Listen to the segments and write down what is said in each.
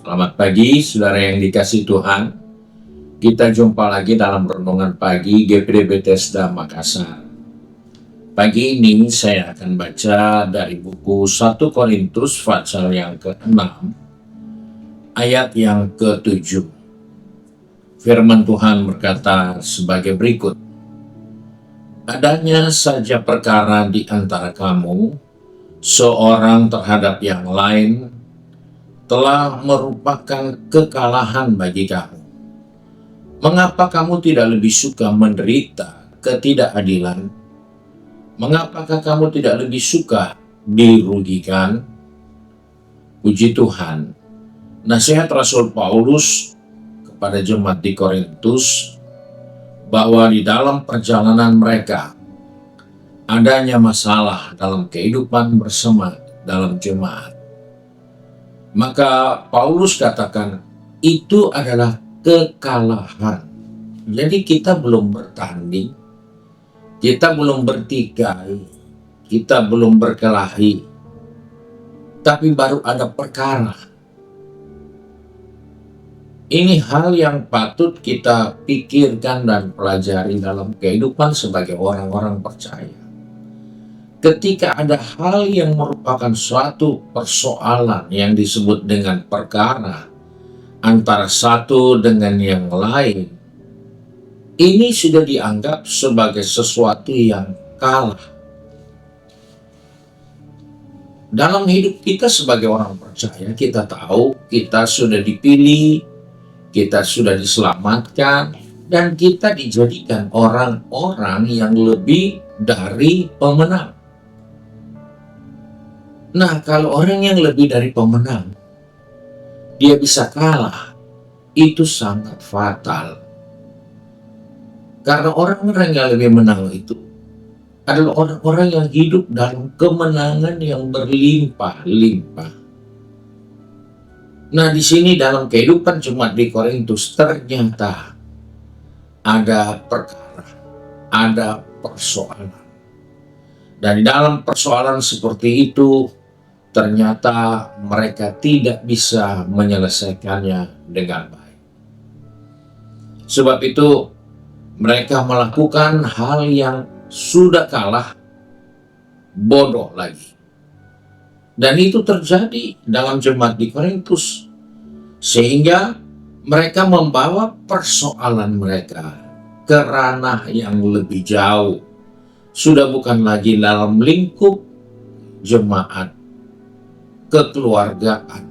Selamat pagi, saudara yang dikasih Tuhan. Kita jumpa lagi dalam renungan pagi GPD Bethesda Makassar. Pagi ini saya akan baca dari buku 1 Korintus pasal yang ke-6, ayat yang ke-7. Firman Tuhan berkata sebagai berikut. Adanya saja perkara di antara kamu, seorang terhadap yang lain, telah merupakan kekalahan bagi kamu. Mengapa kamu tidak lebih suka menderita ketidakadilan? Mengapakah kamu tidak lebih suka dirugikan? Puji Tuhan. Nasihat Rasul Paulus kepada jemaat di Korintus bahwa di dalam perjalanan mereka adanya masalah dalam kehidupan bersama dalam jemaat. Maka Paulus katakan itu adalah kekalahan. Jadi kita belum bertanding, kita belum bertikai, kita belum berkelahi, tapi baru ada perkara. Ini hal yang patut kita pikirkan dan pelajari dalam kehidupan sebagai orang-orang percaya. Ketika ada hal yang merupakan suatu persoalan yang disebut dengan perkara antara satu dengan yang lain, ini sudah dianggap sebagai sesuatu yang kalah. Dalam hidup kita sebagai orang percaya, kita tahu kita sudah dipilih, kita sudah diselamatkan, dan kita dijadikan orang-orang yang lebih dari pemenang. Nah, kalau orang yang lebih dari pemenang, dia bisa kalah, itu sangat fatal. Karena orang-orang yang lebih menang itu adalah orang-orang yang hidup dalam kemenangan yang berlimpah-limpah. Nah, di sini dalam kehidupan jemaat di Korintus ternyata ada perkara, ada persoalan. Dan di dalam persoalan seperti itu, ternyata mereka tidak bisa menyelesaikannya dengan baik. Sebab itu, mereka melakukan hal yang sudah kalah, bodoh lagi. Dan itu terjadi dalam jemaat di Korintus. Sehingga mereka membawa persoalan mereka ke ranah yang lebih jauh. Sudah bukan lagi dalam lingkup jemaat, kekeluargaan,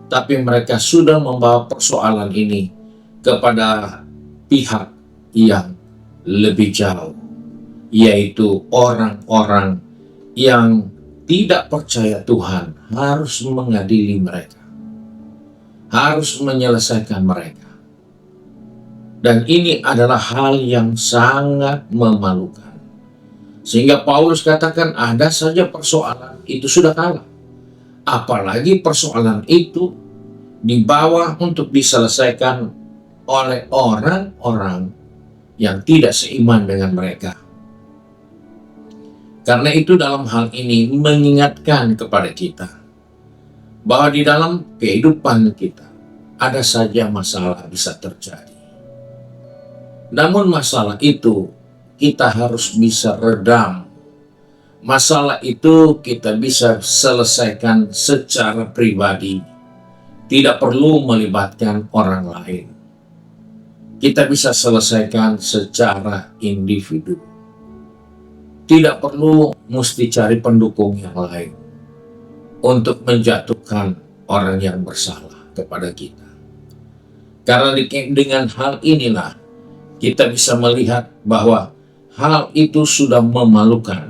tapi mereka sudah membawa persoalan ini kepada pihak yang lebih jauh, yaitu orang-orang yang tidak percaya Tuhan harus mengadili mereka, harus menyelesaikan mereka. Dan ini adalah hal yang sangat memalukan. Sehingga Paulus katakan ada saja persoalan itu sudah kalah. Apalagi persoalan itu dibawa untuk diselesaikan oleh orang-orang yang tidak seiman dengan mereka. Karena itu dalam hal ini mengingatkan kepada kita bahwa di dalam kehidupan kita ada saja masalah bisa terjadi. Namun masalah itu kita harus bisa redam. Masalah itu kita bisa selesaikan secara pribadi. Tidak perlu melibatkan orang lain. Kita bisa selesaikan secara individu. Tidak perlu mesti cari pendukung yang lain untuk menjatuhkan orang yang bersalah kepada kita. Karena dengan hal inilah kita bisa melihat bahwa hal itu sudah memalukan.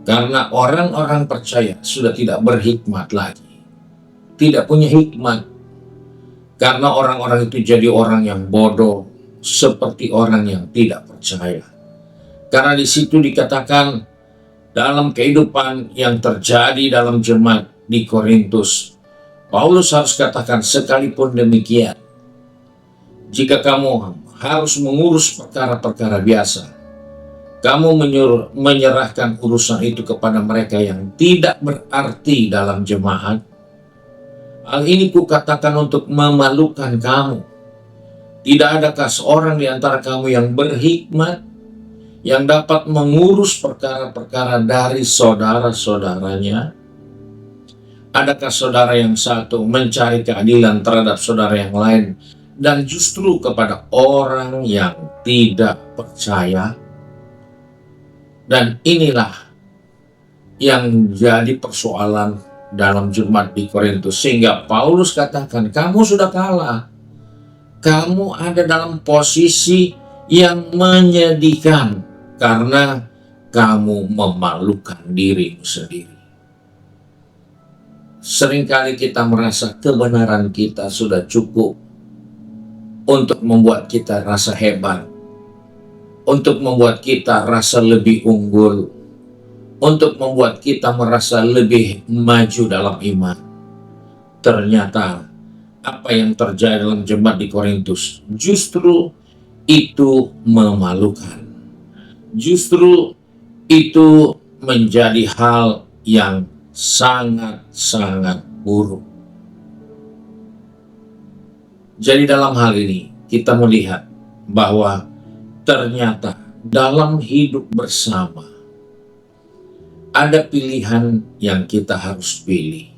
Karena orang-orang percaya sudah tidak berhikmat lagi. Tidak punya hikmat. Karena orang-orang itu jadi orang yang bodoh, seperti orang yang tidak percaya. Karena di situ dikatakan dalam kehidupan yang terjadi dalam jemaat di Korintus, Paulus harus katakan sekalipun demikian, jika kamu harus mengurus perkara-perkara biasa, kamu menyerahkan urusan itu kepada mereka yang tidak berarti dalam jemaat, Hal ini kukatakan untuk memalukan kamu. Tidak adakah seorang di antara kamu yang berhikmat, yang dapat mengurus perkara-perkara dari saudara-saudaranya? Adakah saudara yang satu mencari keadilan terhadap saudara yang lain, dan justru kepada orang yang tidak percaya? Dan inilah yang jadi persoalan dalam jemaat di Korintus, sehingga Paulus katakan, kamu sudah kalah. Kamu ada dalam posisi yang menyedihkan karena kamu memalukan dirimu sendiri. Seringkali kita merasa kebenaran kita sudah cukup untuk membuat kita rasa hebat, untuk membuat kita rasa lebih unggul, untuk membuat kita merasa lebih maju dalam iman. Ternyata apa yang terjadi dalam jemaat di Korintus justru itu memalukan. Justru itu menjadi hal yang sangat-sangat buruk. Jadi dalam hal ini kita melihat bahwa ternyata dalam hidup bersama ada pilihan yang kita harus pilih.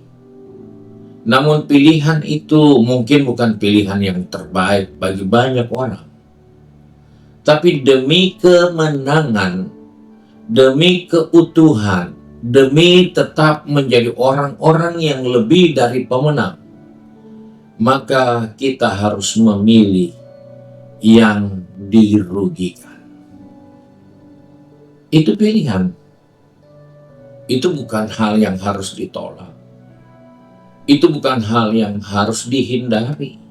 Namun pilihan itu mungkin bukan pilihan yang terbaik bagi banyak orang. Tapi demi kemenangan, demi keutuhan, demi tetap menjadi orang-orang yang lebih dari pemenang, maka kita harus memilih yang dirugikan. Itu pilihan. Itu bukan hal yang harus ditolak. Itu bukan hal yang harus dihindari.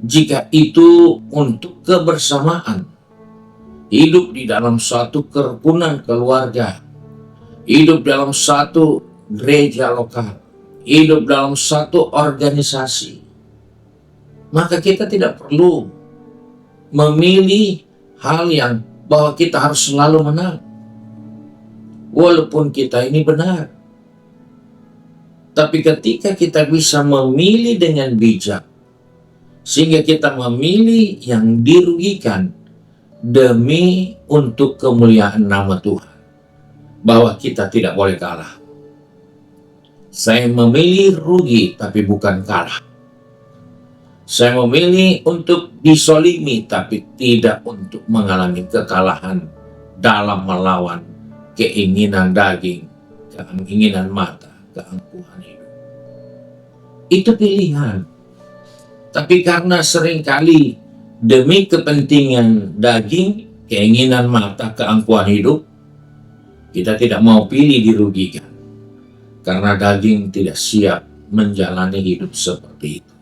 Jika itu untuk kebersamaan, hidup di dalam suatu kerukunan keluarga, hidup dalam satu gereja lokal, hidup dalam satu organisasi, maka kita tidak perlu memilih hal yang bahwa kita harus selalu menang. Walaupun kita ini benar. Tapi ketika kita bisa memilih dengan bijak, sehingga kita memilih yang dirugikan demi untuk kemuliaan nama Tuhan, bahwa kita tidak boleh kalah. Saya memilih rugi tapi bukan kalah. Saya memilih untuk disolimi tapi tidak untuk mengalami kekalahan dalam melawan keinginan daging, keinginan mata, keangkuhan hidup. Itu pilihan. Tapi karena seringkali demi kepentingan daging, keinginan mata, keangkuhan hidup, kita tidak mau pilih dirugikan. Karena daging tidak siap menjalani hidup seperti itu.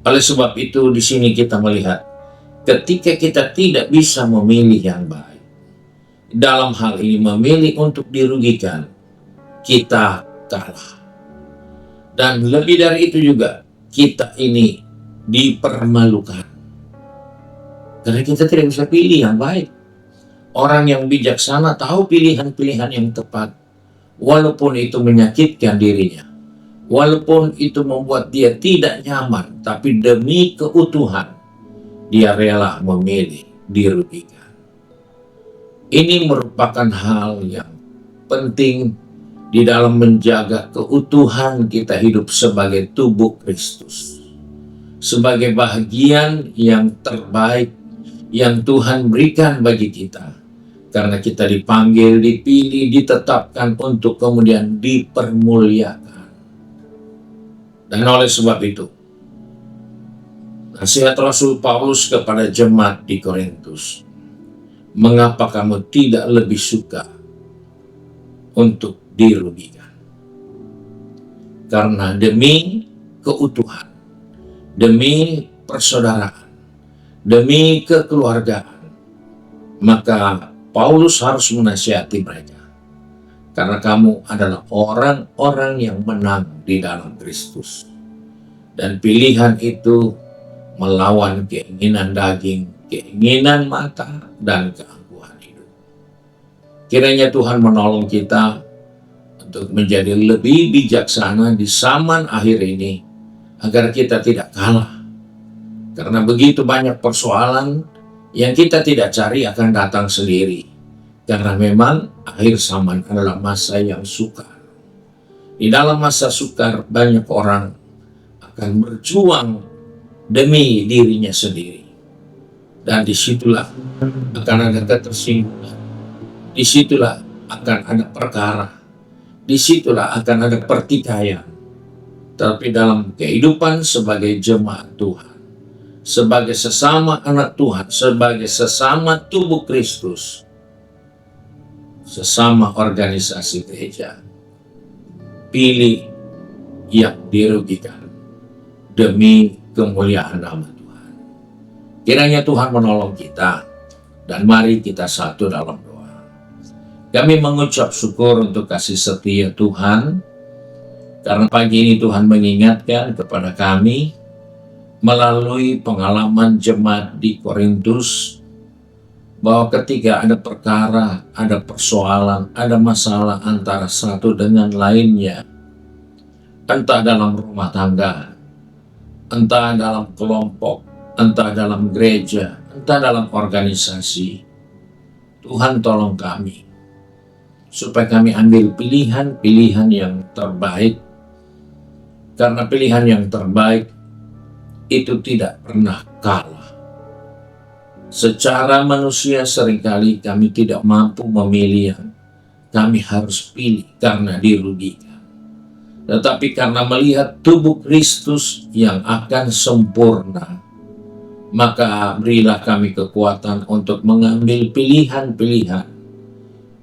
Oleh sebab itu di sini kita melihat ketika kita tidak bisa memilih yang baik, dalam hal ini memilih untuk dirugikan, kita kalah. Dan lebih dari itu juga, kita ini dipermalukan. Karena kita tidak bisa pilih yang baik. Orang yang bijaksana tahu pilihan-pilihan yang tepat. Walaupun itu menyakitkan dirinya. Walaupun itu membuat dia tidak nyaman. Tapi demi keutuhan, dia rela memilih dirugikan. Ini merupakan hal yang penting di dalam menjaga keutuhan kita hidup sebagai tubuh Kristus. Sebagai bagian yang terbaik yang Tuhan berikan bagi kita. Karena kita dipanggil, dipilih, ditetapkan untuk kemudian dipermuliakan. Dan oleh sebab itu, nasihat Rasul Paulus kepada jemaat di Korintus, mengapa kamu tidak lebih suka untuk dirugikan? Karena demi keutuhan, demi persaudaraan, demi kekeluargaan, maka Paulus harus menasihati mereka. Karena kamu adalah orang-orang yang menang di dalam Kristus. Dan pilihan itu melawan keinginan daging, keinginan mata, dan keangkuhan hidup. Kiranya Tuhan menolong kita untuk menjadi lebih bijaksana di zaman akhir ini, agar kita tidak kalah. Karena begitu banyak persoalan yang kita tidak cari akan datang sendiri. Karena memang akhir zaman adalah masa yang sukar. Di dalam masa sukar banyak orang akan berjuang demi dirinya sendiri. Dan disitulah akan ada ketersinggungan. Disitulah akan ada perkara. Disitulah akan ada pertikaian. Tapi dalam kehidupan sebagai jemaat Tuhan, sebagai sesama anak Tuhan, sebagai sesama tubuh Kristus, sesama organisasi gereja, pilih yang dirugikan demi kemuliaan nama Tuhan. Kiranya Tuhan menolong kita, dan mari kita satu dalam doa. Kami mengucap syukur untuk kasih setia Tuhan, karena pagi ini Tuhan mengingatkan kepada kami melalui pengalaman jemaat di Korintus, bahwa ketika ada perkara, ada persoalan, ada masalah antara satu dengan lainnya, entah dalam rumah tangga, entah dalam kelompok, entah dalam gereja, entah dalam organisasi, Tuhan tolong kami, supaya kami ambil pilihan-pilihan yang terbaik, karena pilihan yang terbaik itu tidak pernah kalah. Secara manusia seringkali kami tidak mampu memilih yang kami harus pilih karena dirugikan. Tetapi karena melihat tubuh Kristus yang akan sempurna, maka berilah kami kekuatan untuk mengambil pilihan-pilihan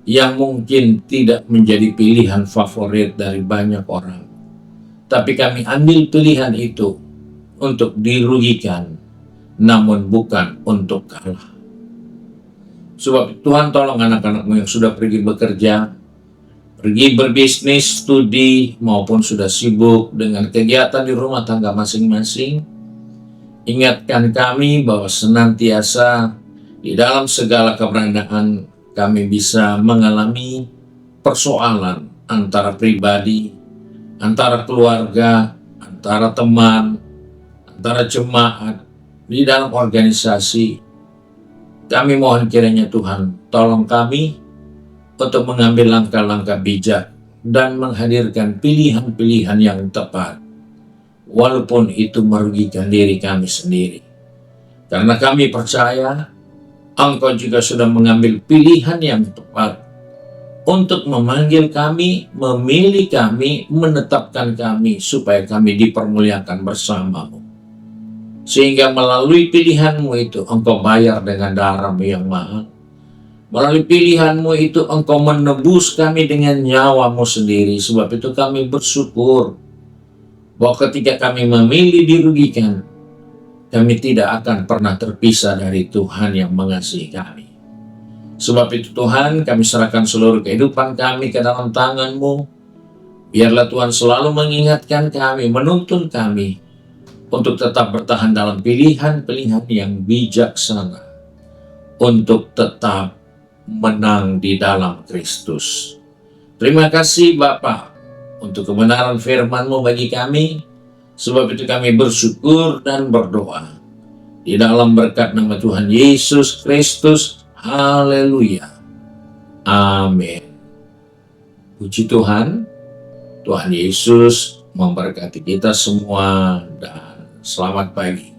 yang mungkin tidak menjadi pilihan favorit dari banyak orang. Tapi kami ambil pilihan itu untuk dirugikan, namun bukan untuk kalah. Sebab Tuhan tolong anak-anak-Mu yang sudah pergi bekerja, pergi berbisnis, studi, maupun sudah sibuk dengan kegiatan di rumah tangga masing-masing. Ingatkan kami bahwa senantiasa di dalam segala keberadaan kami bisa mengalami persoalan antara pribadi, antara keluarga, antara teman, antara jemaat, di dalam organisasi. Kami mohon kiranya Tuhan tolong kami untuk mengambil langkah-langkah bijak dan menghadirkan pilihan-pilihan yang tepat, walaupun itu merugikan diri kami sendiri. Karena kami percaya Engkau juga sudah mengambil pilihan yang tepat untuk memanggil kami, memilih kami, menetapkan kami supaya kami dipermuliakan bersama-Mu. Sehingga melalui pilihan-Mu itu Engkau bayar dengan darah-Mu yang mahal. Melalui pilihan-Mu itu Engkau menebus kami dengan nyawa-Mu sendiri. Sebab itu kami bersyukur bahwa ketika kami memilih dirugikan, kami tidak akan pernah terpisah dari Tuhan yang mengasihi kami. Sebab itu Tuhan, kami serahkan seluruh kehidupan kami ke dalam tangan-Mu. Biarlah Tuhan selalu mengingatkan kami, menuntun kami untuk tetap bertahan dalam pilihan-pilihan yang bijaksana, untuk tetap menang di dalam Kristus. Terima kasih Bapa untuk kebenaran firman-Mu bagi kami. Sebab itu kami bersyukur dan berdoa di dalam berkat nama Tuhan Yesus Kristus. Haleluya. Amin. Puji Tuhan. Tuhan Yesus memberkati kita semua dan selamat pagi.